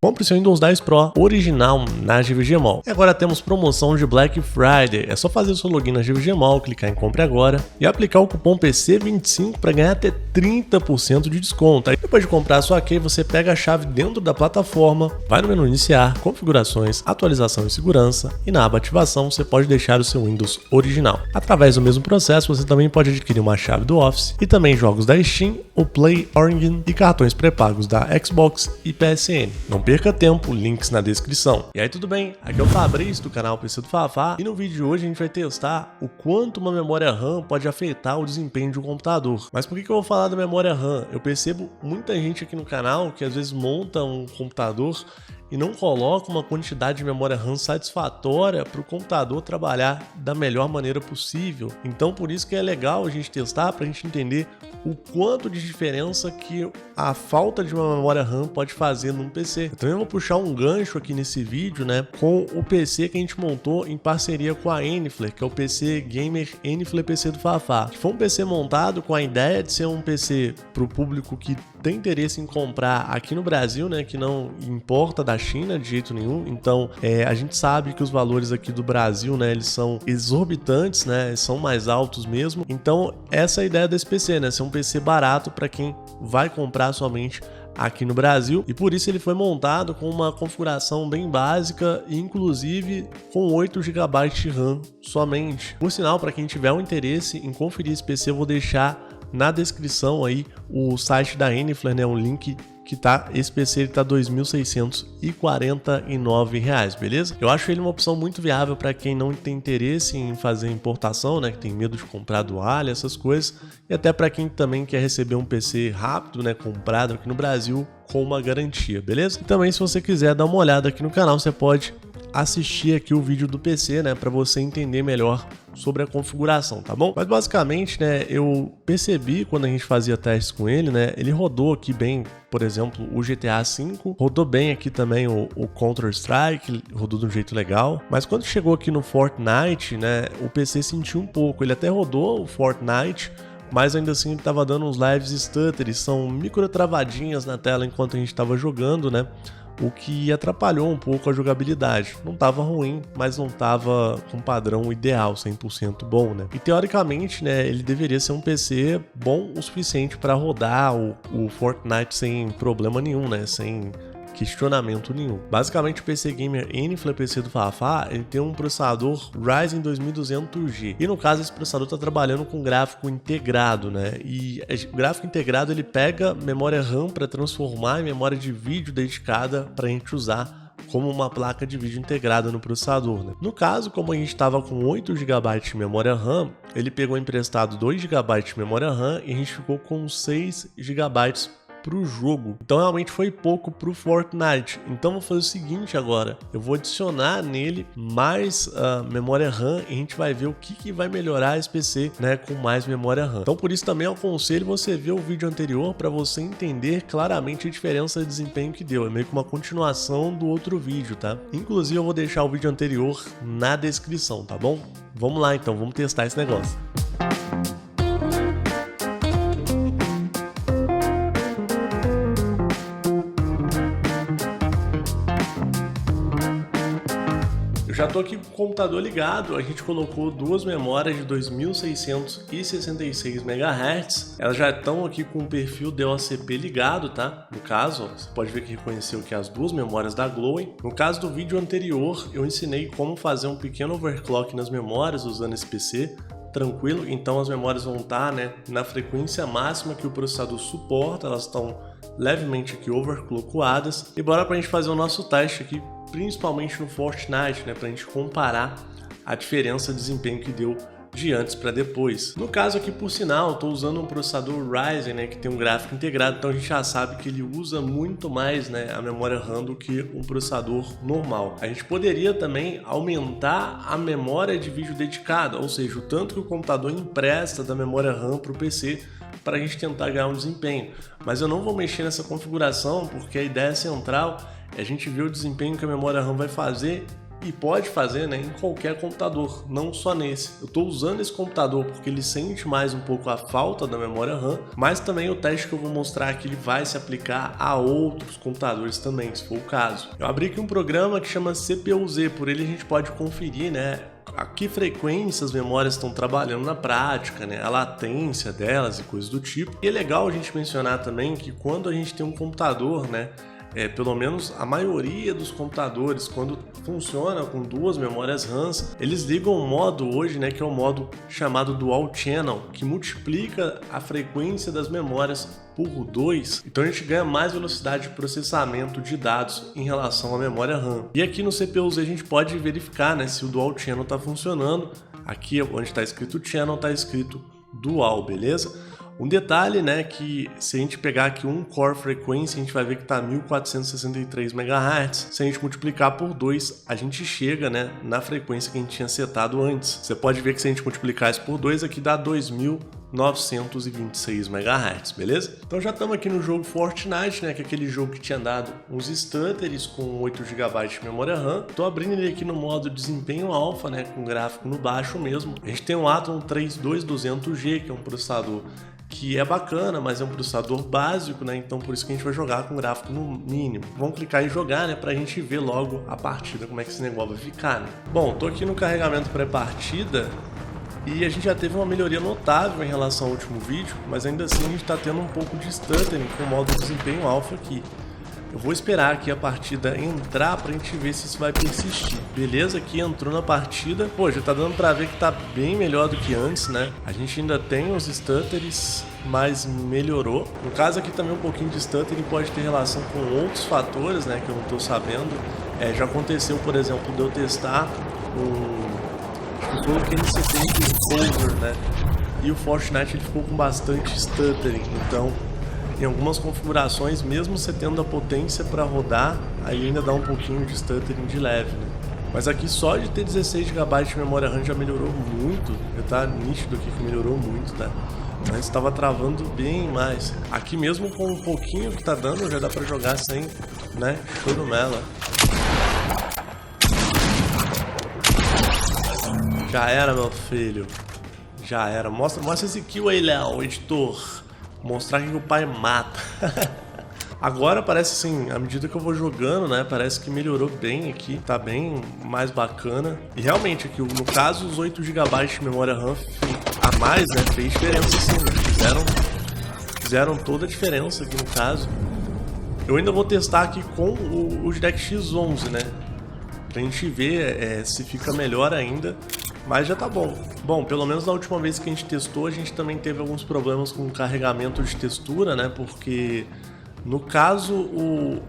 Compre seu Windows 10 Pro original na GVG Mall. E agora temos promoção de Black Friday. É só fazer o seu login na GVG Mall, clicar em Compre Agora e aplicar o cupom PC25 para ganhar até 30% de desconto. Aí depois de comprar a sua key, você pega a chave dentro da plataforma, vai no menu Iniciar, Configurações, Atualização e Segurança e na aba Ativação você pode deixar o seu Windows original. Através do mesmo processo, você também pode adquirir uma chave do Office e também jogos da Steam, o Play Origin e cartões pré-pagos da Xbox e PSN. Não perca tempo, links na descrição. E aí, tudo bem? Aqui é o Fabrício do canal PC do Fafá e no vídeo de hoje a gente vai testar o quanto uma memória RAM pode afetar o desempenho de um computador. Mas por que eu vou falar da memória RAM? Eu percebo muita gente aqui no canal que às vezes monta um computador e não coloca uma quantidade de memória RAM satisfatória para o computador trabalhar da melhor maneira possível. Então por isso que é legal a gente testar para a gente entender o quanto de diferença que a falta de uma memória RAM pode fazer num PC. Eu também vou puxar um gancho aqui nesse vídeo, né, com o PC que a gente montou em parceria com a Enifler, que é o PC Gamer Enifler PC do Fafá. Que foi um PC montado com a ideia de ser um PC para o público que tem interesse em comprar aqui no Brasil, né, que não importa da China de jeito nenhum. Então a gente sabe que os valores aqui do Brasil, né, eles são exorbitantes, né, são mais altos mesmo. Então essa é a ideia desse PC, né, ser um PC barato para quem vai comprar somente aqui no Brasil, e por isso ele foi montado com uma configuração bem básica, inclusive com 8 GB de RAM somente. Por sinal, para quem tiver um interesse em conferir esse PC, eu vou deixar na descrição aí o site da Enifler, né, um link que esse PC ele tá R$ 2.649, beleza? Eu acho ele uma opção muito viável para quem não tem interesse em fazer importação, né, que tem medo de comprar dualha, essas coisas, e até para quem também quer receber um PC rápido, né, comprado aqui no Brasil com uma garantia, beleza? E também, se você quiser dar uma olhada aqui no canal, você pode assistir aqui o vídeo do PC, né, para você entender melhor sobre a configuração, tá bom? Mas basicamente, né, eu percebi quando a gente fazia testes com ele, né, ele rodou aqui bem, por exemplo, o GTA V, rodou bem aqui também o Counter-Strike, rodou de um jeito legal, mas quando chegou aqui no Fortnite, né, o PC sentiu um pouco, ele até rodou o Fortnite, mas ainda assim ele estava dando uns lives stutters, são micro travadinhas na tela enquanto a gente estava jogando, né? O que atrapalhou um pouco a jogabilidade. Não estava ruim, mas não estava com padrão ideal, 100% bom, né? E teoricamente, né, ele deveria ser um PC bom o suficiente para rodar o Fortnite sem problema nenhum, né? Sem questionamento nenhum. Basicamente, o PC Gamer Enifler PC do Fafá, ele tem um processador Ryzen 2200G. E no caso, esse processador está trabalhando com gráfico integrado, né? E o gráfico integrado, ele pega memória RAM para transformar em memória de vídeo dedicada para a gente usar como uma placa de vídeo integrada no processador, né? No caso, como a gente estava com 8 GB de memória RAM, ele pegou emprestado 2 GB de memória RAM e a gente ficou com 6 GB para o jogo. Então realmente foi pouco para o Fortnite. Então vou fazer o seguinte agora, eu vou adicionar nele mais memória RAM e a gente vai ver o que vai melhorar esse PC, né, com mais memória RAM. Então por isso também eu aconselho você ver o vídeo anterior para você entender claramente a diferença de desempenho que deu. É meio que uma continuação do outro vídeo, tá? Inclusive eu vou deixar o vídeo anterior na descrição, tá bom? Vamos lá então, vamos testar esse negócio. Já tô aqui com o computador ligado, a gente colocou duas memórias de 2666 MHz, elas já estão aqui com o perfil DOCP ligado, tá? No caso, você pode ver que reconheceu que as duas memórias da Glowing. No caso do vídeo anterior, eu ensinei como fazer um pequeno overclock nas memórias usando esse PC, tranquilo, então as memórias vão estar, né, na frequência máxima que o processador suporta, elas estão levemente aqui overclockadas. E bora pra gente fazer o nosso teste aqui, principalmente no Fortnite, né, pra gente comparar a diferença de desempenho que deu de antes para depois. No caso aqui, por sinal, eu estou usando um processador Ryzen, né, que tem um gráfico integrado, então a gente já sabe que ele usa muito mais, né, a memória RAM do que um processador normal. A gente poderia também aumentar a memória de vídeo dedicada, ou seja, o tanto que o computador empresta da memória RAM para o PC, para a gente tentar ganhar um desempenho. Mas eu não vou mexer nessa configuração, porque a ideia central é a gente ver o desempenho que a memória RAM vai fazer E pode fazer, né, em qualquer computador, não só nesse. Eu estou usando esse computador porque ele sente mais um pouco a falta da memória RAM, mas também o teste que eu vou mostrar aqui ele vai se aplicar a outros computadores também, se for o caso. Eu abri aqui um programa que chama CPU-Z, por ele a gente pode conferir, né, a que frequência as memórias estão trabalhando na prática, né, a latência delas e coisas do tipo. E é legal a gente mencionar também que quando a gente tem um computador, né, pelo menos a maioria dos computadores, quando funciona com duas memórias RAMs, eles ligam um modo hoje, né, que é o modo chamado Dual Channel, que multiplica a frequência das memórias por 2. Então a gente ganha mais velocidade de processamento de dados em relação à memória RAM. E aqui no CPU-Z a gente pode verificar, né, se o Dual Channel está funcionando. Aqui onde está escrito Channel está escrito Dual, beleza? Um detalhe, né, que se a gente pegar aqui um core frequência, a gente vai ver que está 1463 MHz. Se a gente multiplicar por 2, a gente chega, né, na frequência que a gente tinha setado antes. Você pode ver que se a gente multiplicar isso por 2, aqui dá 2926 MHz, beleza? Então já estamos aqui no jogo Fortnite, né, que é aquele jogo que tinha dado uns stutters com 8 GB de memória RAM. Estou abrindo ele aqui no modo desempenho alfa, né, com gráfico no baixo mesmo. A gente tem um Atom 32200G, que é um processador que é bacana, mas é um processador básico, né? Então por isso que a gente vai jogar com gráfico no mínimo. Vamos clicar em jogar, né? Pra gente ver logo a partida, como é que esse negócio vai ficar, né? Bom, tô aqui no carregamento pré-partida e a gente já teve uma melhoria notável em relação ao último vídeo, mas ainda assim a gente tá tendo um pouco de stuttering com o modo desempenho alfa aqui. Eu vou esperar aqui a partida entrar pra gente ver se isso vai persistir. Beleza, aqui entrou na partida. Pô, já tá dando pra ver que tá bem melhor do que antes, né? A gente ainda tem os stutters, mas melhorou. No caso aqui também um pouquinho de stuttering pode ter relação com outros fatores, né? Que eu não tô sabendo. Já aconteceu, por exemplo, de eu testar acho que foi o QN70 Exposure, né? E o Fortnite ele ficou com bastante stuttering, então em algumas configurações, mesmo você tendo a potência para rodar, aí ainda dá um pouquinho de stuttering de leve, né? Mas aqui só de ter 16 GB de memória RAM já melhorou muito, já tá nítido aqui que melhorou muito, tá? Mas estava travando bem mais. Aqui mesmo com um pouquinho que tá dando, já dá para jogar sem, né? Churumela. Já era, meu filho. Já era. Mostra esse kill aí, Léo, editor. Mostrar que o pai mata. Agora parece assim, à medida que eu vou jogando, né, parece que melhorou bem aqui, tá bem mais bacana. E realmente aqui, no caso, os 8 GB de memória RAM a mais, né, fez diferença sim, né? Fizeram toda a diferença aqui no caso. Eu ainda vou testar aqui com os DirectX 11, né, pra gente ver se fica melhor ainda. Mas já tá bom. Bom, pelo menos na última vez que a gente testou, a gente também teve alguns problemas com o carregamento de textura, né? Porque, no caso, o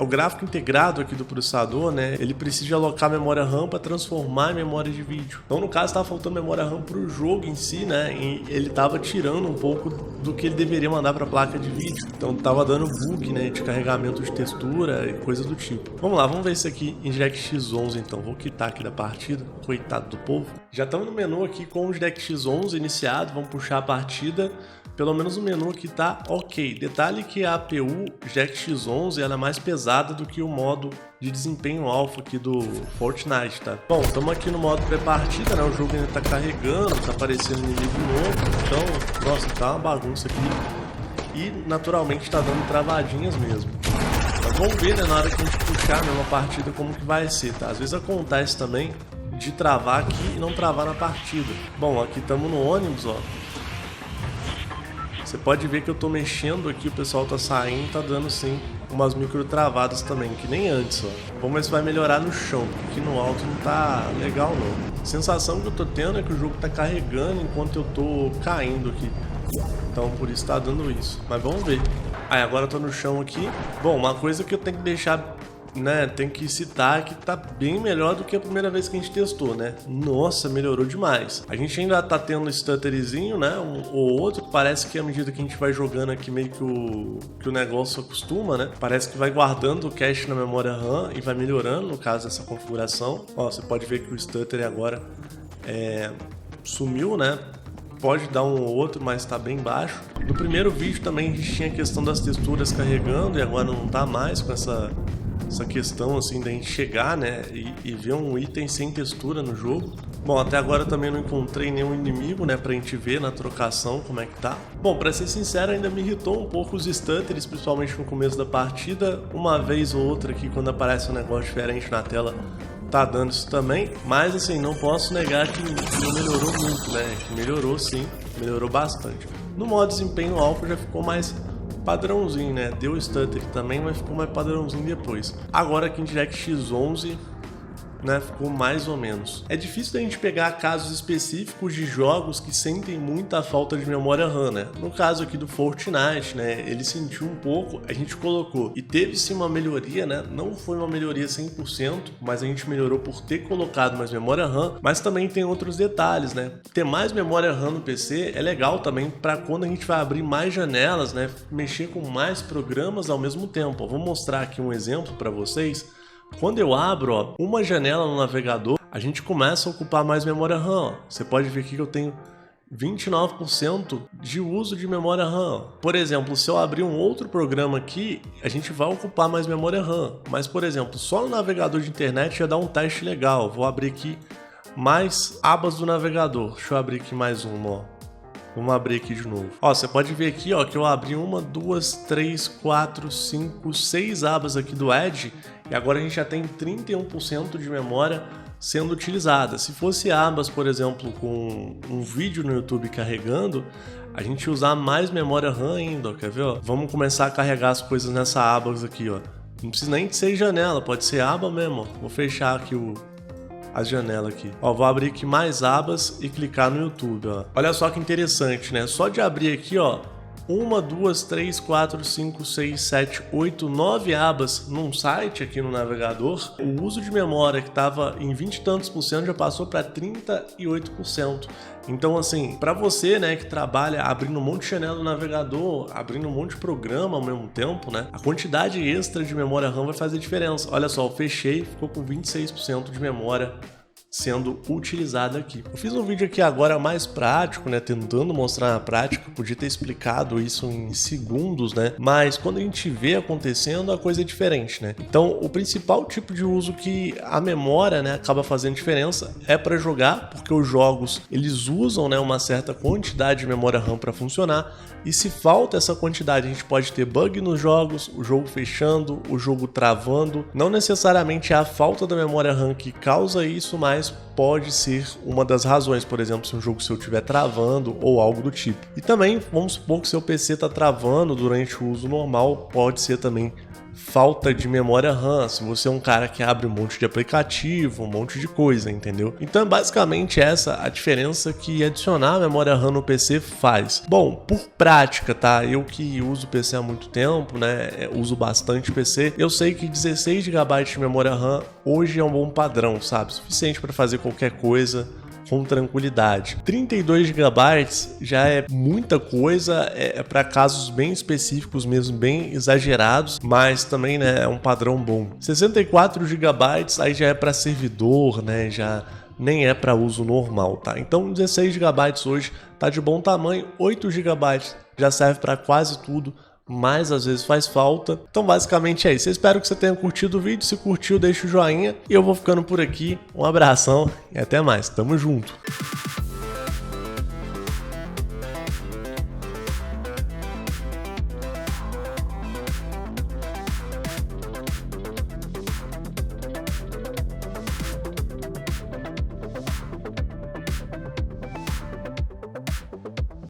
gráfico integrado aqui do processador, né? Ele precisa alocar memória RAM para transformar em memória de vídeo. Então, no caso, estava faltando memória RAM para o jogo em si, né? E ele estava tirando um pouco do que ele deveria mandar para a placa de vídeo. Então, estava dando bug, né? De carregamento de textura e coisas do tipo. Vamos lá, vamos ver isso aqui em DirectX 11, então. Vou quitar aqui da partida. Coitado do povo. Já estamos no menu aqui com o DirectX 11 iniciado. Vamos puxar a partida. Pelo menos o menu aqui tá ok. Detalhe que a APU DirectX 11 ela é mais pesada do que o modo de desempenho alfa aqui do Fortnite, tá? Bom, estamos aqui no modo pré-partida, né? O jogo ainda tá carregando, tá aparecendo inimigo novo. Então, nossa, tá uma bagunça aqui. E, naturalmente, tá dando travadinhas mesmo. Mas vamos ver, né, na hora que a gente puxar uma partida como que vai ser, tá? Às vezes acontece também de travar aqui e não travar na partida. Bom, aqui estamos no ônibus, ó. Você pode ver que eu tô mexendo aqui, o pessoal tá saindo, tá dando sim umas micro travadas também, que nem antes, ó. Vamos ver se vai melhorar no chão, porque aqui no alto não tá legal não. A sensação que eu tô tendo é que o jogo tá carregando enquanto eu tô caindo aqui. Então por isso tá dando isso. Mas vamos ver. Aí agora eu tô no chão aqui. Bom, uma coisa que eu tenho que deixar, né, tem que citar que tá bem melhor do que a primeira vez que a gente testou, né? Nossa, melhorou demais. A gente ainda tá tendo stutterzinho, né? Um ou outro. Parece que à medida que a gente vai jogando aqui, meio que o negócio acostuma, né? Parece que vai guardando o cache na memória RAM e vai melhorando, no caso dessa configuração. Ó, você pode ver que o stutter agora sumiu, né? Pode dar um ou outro, mas tá bem baixo. No primeiro vídeo também a gente tinha a questão das texturas carregando e agora não tá mais com essa questão assim da gente chegar, né, e ver um item sem textura no jogo. Bom, até agora eu também não encontrei nenhum inimigo, né, pra gente ver na trocação como é que tá. Bom, pra ser sincero, ainda me irritou um pouco os stutters, principalmente no começo da partida. Uma vez ou outra aqui, quando aparece um negócio diferente na tela, tá dando isso também. Mas assim, não posso negar que não melhorou muito, né, melhorou sim, melhorou bastante. No modo desempenho alfa já ficou mais padrãozinho, né? Deu stutter também, mas ficou mais padrãozinho depois. Agora aqui em DirectX 11, né, ficou mais ou menos. É difícil da gente pegar casos específicos de jogos que sentem muita falta de memória RAM, né? No caso aqui do Fortnite, né, ele sentiu um pouco, a gente colocou e teve sim uma melhoria, né? Não foi uma melhoria 100%, mas a gente melhorou por ter colocado mais memória RAM, mas também tem outros detalhes, né? Ter mais memória RAM no PC é legal também para quando a gente vai abrir mais janelas, né, mexer com mais programas ao mesmo tempo. Eu vou mostrar aqui um exemplo para vocês. Quando eu abro, ó, uma janela no navegador, a gente começa a ocupar mais memória RAM. Ó. Você pode ver aqui que eu tenho 29% de uso de memória RAM. Por exemplo, se eu abrir um outro programa aqui, a gente vai ocupar mais memória RAM. Mas, por exemplo, só no navegador de internet já dá um teste legal. Vou abrir aqui mais abas do navegador. Deixa eu abrir aqui mais uma, ó. Vamos abrir aqui de novo. Ó, você pode ver aqui, ó, que eu abri 1, 2, 3, 4, 5, 6 abas aqui do Edge e agora a gente já tem 31% de memória sendo utilizada. Se fosse abas, por exemplo, com um vídeo no YouTube carregando, a gente ia usar mais memória RAM ainda, ó, quer ver? Ó? Vamos começar a carregar as coisas nessa abas aqui, ó. Não precisa nem de ser janela, pode ser aba mesmo, ó. Vou fechar aqui as janelas aqui. Ó, vou abrir aqui mais abas e clicar no YouTube, ó. Olha só que interessante, né? Só de abrir aqui, ó, 1, 2, 3, 4, 5, 6, 7, 8, 9 abas num site aqui no navegador, o uso de memória que estava em 20 e tantos por cento já passou para 38%. Então, assim, para você, né, que trabalha abrindo um monte de janela no navegador, abrindo um monte de programa ao mesmo tempo, né, a quantidade extra de memória RAM vai fazer diferença. Olha só, eu fechei, ficou com 26% de memória sendo utilizada aqui. Eu fiz um vídeo aqui agora mais prático, né, tentando mostrar na prática, podia ter explicado isso em segundos, né, mas quando a gente vê acontecendo, a coisa é diferente, né. Então, o principal tipo de uso que a memória, né, acaba fazendo diferença é para jogar, porque os jogos, eles usam, né, uma certa quantidade de memória RAM para funcionar, e se falta essa quantidade, a gente pode ter bug nos jogos, o jogo fechando, o jogo travando. Não necessariamente é a falta da memória RAM que causa isso, mas pode ser uma das razões, por exemplo, se um jogo seu estiver travando ou algo do tipo. E também, vamos supor que seu PC está travando durante o uso normal, pode ser também falta de memória RAM, se você é um cara que abre um monte de aplicativo, um monte de coisa, entendeu? Então, basicamente essa a diferença que adicionar a memória RAM no PC faz. Bom, por prática, tá? Eu que uso PC há muito tempo, né? Uso bastante PC, eu sei que 16 GB de memória RAM hoje é um bom padrão, sabe? Suficiente para fazer qualquer coisa com tranquilidade. 32 GB já é muita coisa, é para casos bem específicos mesmo, bem exagerados, mas também, né, é um padrão bom. 64 GB aí já é para servidor, né, já nem é para uso normal, tá? Então 16 GB hoje tá de bom tamanho, 8 GB já serve para quase tudo, mas às vezes faz falta. Então basicamente é isso. Eu espero que você tenha curtido o vídeo. Se curtiu, deixa o joinha. E eu vou ficando por aqui. Um abração e até mais. Tamo junto.